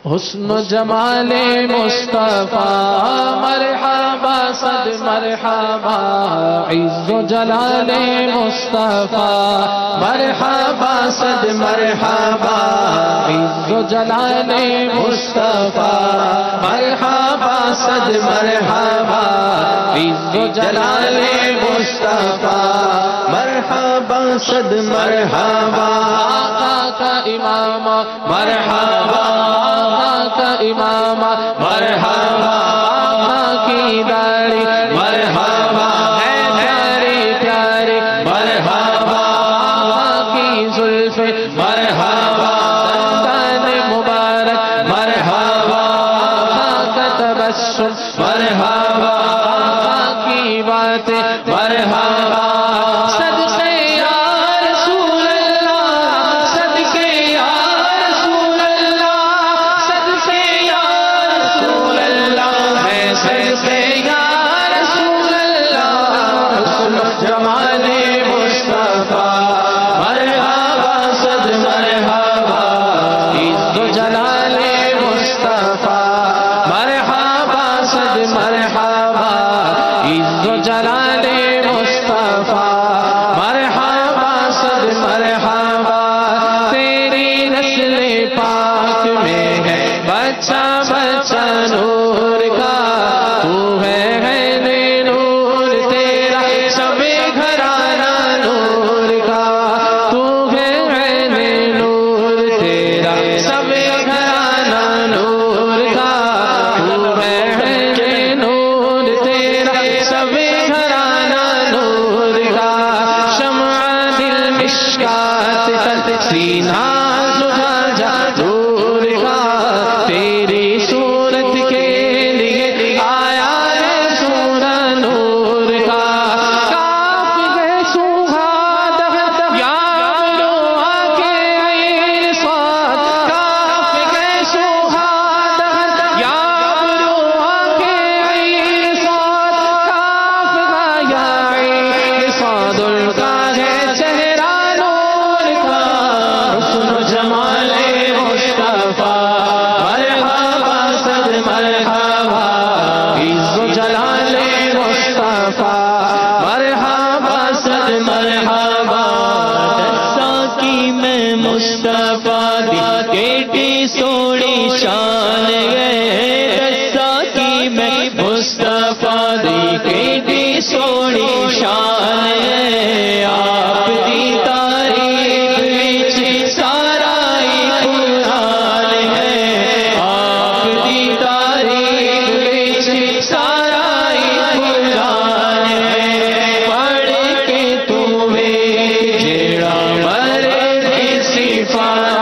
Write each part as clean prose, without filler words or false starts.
حسن و جمال مصطفیٰ مرحبا صد مرحبا، عز و جلال مصطفیٰ مرحبا صد مرحبا، عز و جلال مصطفیٰ مرحبا صد مرحبا، عز و جلال مصطفیٰ مرحبا صد مرحبا، آقا کا امام مرحبا، کا امام مرحبا، آقا کی داڑھی مرحبا، ہے پیاری پیاری مرحبا، آقا کی زلف مرحبا، دستان مبارک مرحبا، آقا کا تبسم مرحبا، آقا کی باتیں مرحبا، صدقے یا رسول اللہ، صدقے یا رسول اللہ، صدقے یا رسول اللہ، ہے صدقے یا رسول اللہ، حسن و جمال مصطفیٰ مرحبا صد مرحبا، عز و جلال مصطفیٰ مرحبا صد مرحبا، عز و جلال مصطفیٰ مرحبا صد مرحبا، تیری نسل پاک میں ہے بچہ بچہ نور کا، تو ہے نور تیرا شب گھرانہ نور کا، تو ہے نور تیرا شب گھرانہ نور کا، تو ہے نور تیرا شب گھرانہ نور کا، شمع دل مشکات تن سینہ زجا جا نور کا، تیری صورت کے لیے آیا ہے سورہ نور کا، کاف ہے سوہاد یا لو آکے عین صاد، کاف ہے سوہاد یا لو آکے عین صاد، کاف ہے یا عین صاد، ان کا ہے چہرہ نور کا، حسن و جمال مصطفیٰ مرحبا صد مرحبا، عز و جلال مصطفیٰ مرحبا صد مرحبا، دسا کی میں مصطفیٰ دی کیٹی سوڑی شان ہے، دسا کی میں مصطفیٰ دی کیٹی سوڑی شان ہے، آپ دی تعریف وچ سارا ہی قرآن ہے، آپ دی تعریف وچ سارا ہی قرآن ہے، پڑھ کے تمہیں جیڑا مرے دی صفات،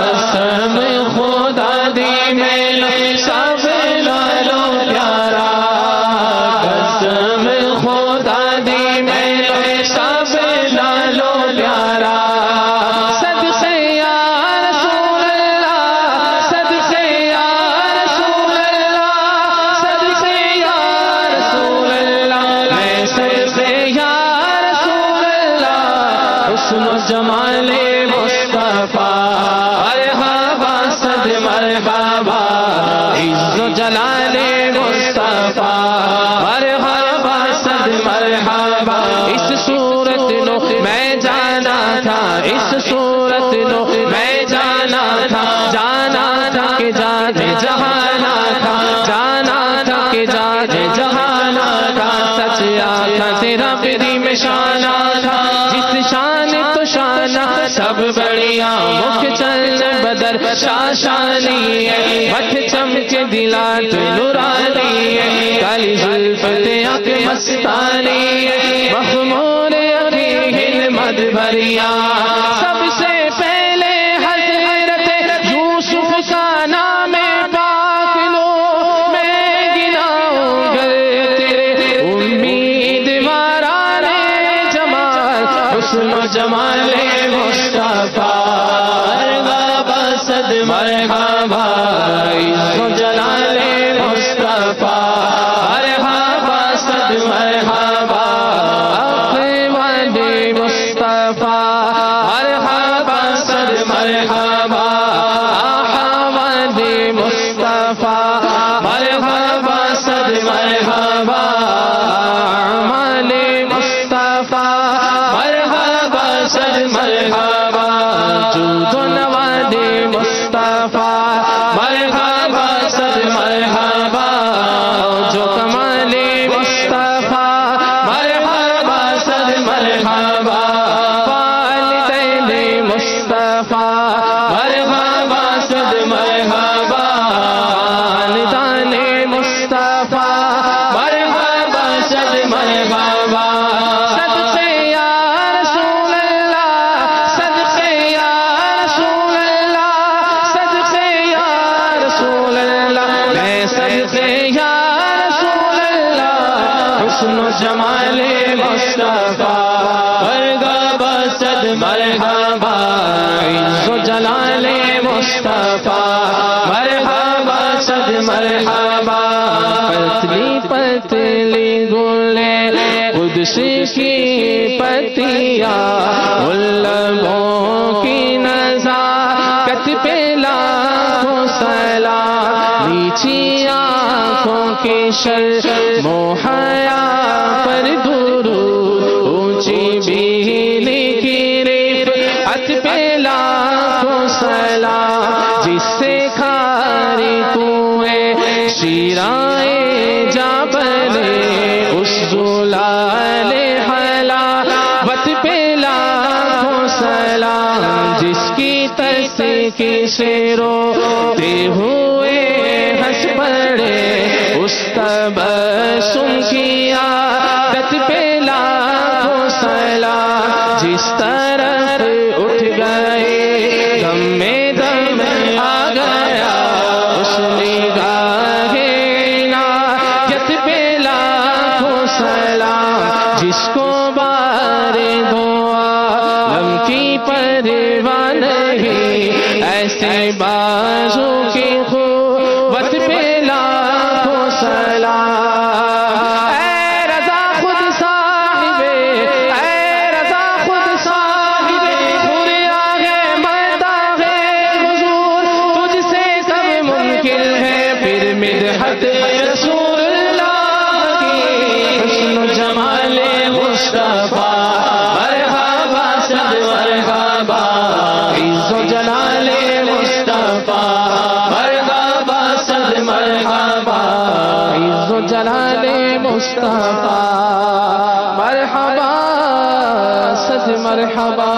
قسم خدا دی میں سب لالو پیارا، قسم خدا دی میں سب لالو پیارا، صدقے یا رسول اللہ، صدقے یا رسول اللہ، صدقے یا رسول اللہ، میں صدقے یا رسول اللہ، حسن و جمال مصطفیٰ مرحبا صد مرحبا، عز و جلال مصطفیٰ مرحبا صد مرحبا، اس صورت نو میں جانا تھا، اس صورت نو میں جانا تھا، جانا تھا کہ جانے جہانا تھا، جانا تھا کہ جانے جہانا تھا، سچ آتھا تیرا بدی میں شانہ تھا، جس شان تو شانہ سب بڑھیا، مکھ چل بدر شاشانی ہے، مٹھ چمک دلات نورانی ہے، کالی زلفت اک مستانی ہے، مخمور اکیل مد بھریا، سب سے پہلے حضرت یوسف کا نام پاک لو، میں گناؤں گر تیرے امید ماران جمال، حسن و جمال مصطفیٰ مرحبا صد مرحبا، عز و جلال مصطفیٰ مرحبا صد مرحبا، اقوال مصطفیٰ مرحبا صد مرحبا، مصطفیٰ مرحبا صد مرحبا جو کمال مصطفیٰ مرحبا صد مرحبا والدین مصطفیٰ مرحبا صد مرحبا والدان مصطفیٰ مرحبا صد مرحبا صدقے یا رسول اللہ صدقے یا رسول اللہ صدقے یا رسول اللہ میں صدقے یا رسول اللہ حسن و جمال مصطفیٰ مرحبا صد مرحبا عز و جلال مصطفیٰ مرحبا صد مرحبا پتلی پتلی گلے قدس کی پتیاں ان لبوں کی نزاکت پہ لاکھوں سلام نیچی آنکھوں کی شرم و حیا پر درود اونچی بیلی کی رفعت پہ لاکھوں سلام جس سے کھاری کنویں شیرائے جا بنے اس زلال حلاوت پہ لاکھوں سلام جس کی تسکی سے روتے ہوئے ہنس پڑے اس تبسم کی عادت پہ لاکھوں سلام جس طرف اٹھ گئے دم میں دم آ گیا اس نگاہ عنایت پہ لاکھوں سلام جس کو بار دو عالم کی پرواہ نہیں ایسے بازو کی قوت پہ لاکھوں سلام اے رضا خود صاحب اے رضا خود صاحب خوریا ہے مداح حضور تجھ سے سب ممکن ہے پھر مدحت رسول اللہ کی حسن و جمال مصطفیٰ مرحبا صد مرحبا عز و جلال مصطفیٰ مرحبا صد مرحبا عز و جلال مصطفیٰ مرحبا صد مرحبا